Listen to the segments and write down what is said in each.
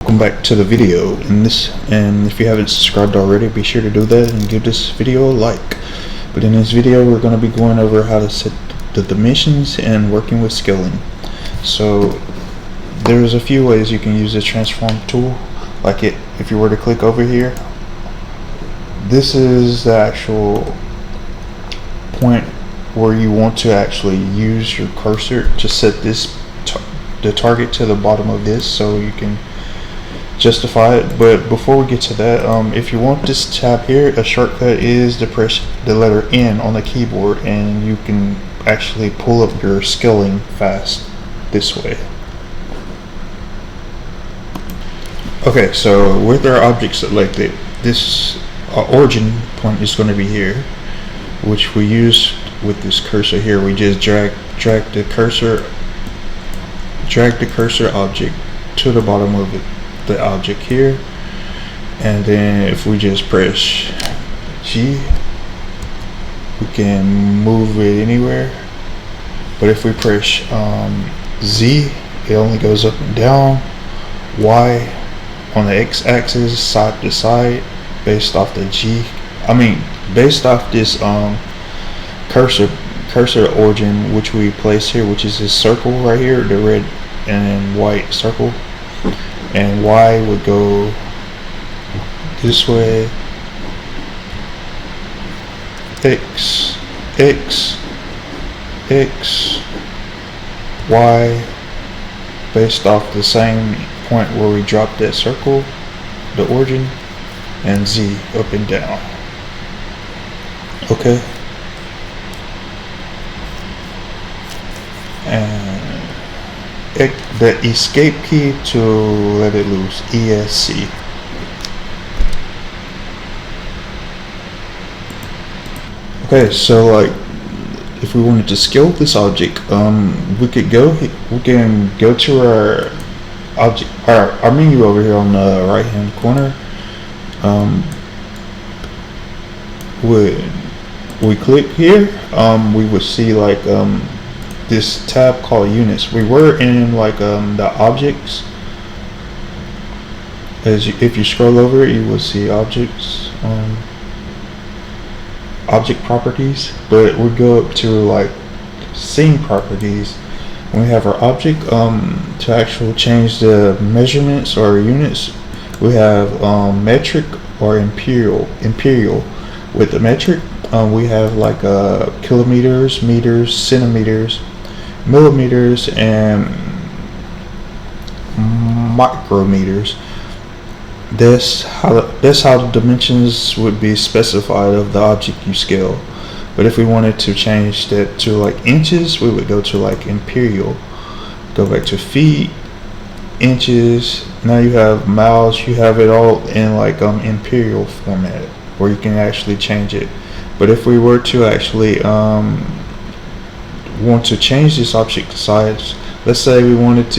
Welcome back to the video. And if you haven't subscribed already, be sure to do that and give this video a like. But in this video, we're going to be going over how to set the dimensions and working with scaling. So there's a few ways you can use the transform tool. If you were to click over here, this is the actual point where you want to actually use your cursor to set the target to the bottom of this, so you can justify it. But before we get to that, if you want this tab here, a shortcut is to press the letter N on the keyboard, and you can actually pull up your scaling fast this way. Okay, so with our object selected, this origin point is going to be here, which we use with this cursor here. We just drag the cursor object to the bottom of the object here, and then if we just press G, we can move it anywhere. But if we press Z, it only goes up and down. Y on the x-axis, side to side, based off the based off this cursor origin which we place here, which is this circle right here, the red and white circle. And Y would go this way, X, Y, based off the same point where we dropped that circle, the origin, and Z up and down. Okay. And the escape key to let it loose, ESC. Okay, so if we wanted to scale this object, we can go to our object, our menu over here on the right hand corner. When we click here, we would see this tab called units. We were in the objects. If you scroll over it, you will see objects, object properties. But we go up to scene properties. When we have our object, to actually change the measurements or units, we have metric or imperial. With the metric, we have kilometers, meters, centimeters, millimeters, and micrometers. That's how the dimensions would be specified of the object you scale. But if we wanted to change that to inches, we would go to imperial, go back to feet, inches. Now you have miles. You have it all in imperial format, where you can actually change it. But if we were to actually want to change this object size, let's say we wanted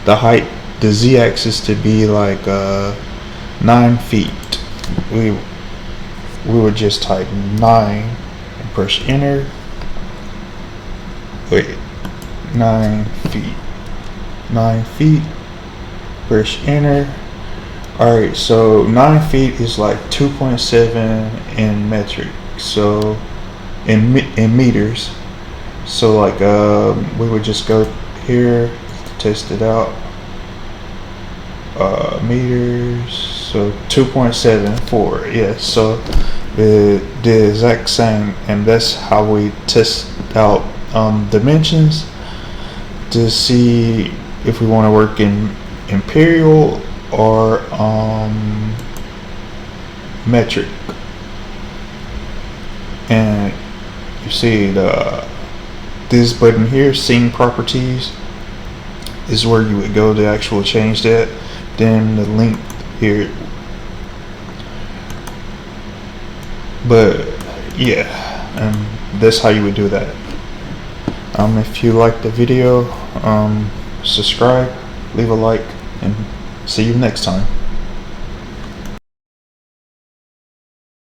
the height, the z-axis, to be 9 feet, we would just type 9 and press enter. 9 feet, press enter. Alright, so 9 feet is 2.7 in metric, so in meters. So we would just go here to test it out. Meters, so 2.74. Yes, so the exact same, and that's how we test out dimensions to see if we want to work in imperial or metric. And you see this button here, scene properties, is where you would go to actually change that. Then the link here. But yeah, and that's how you would do that. If you like the video, subscribe, leave a like, and see you next time.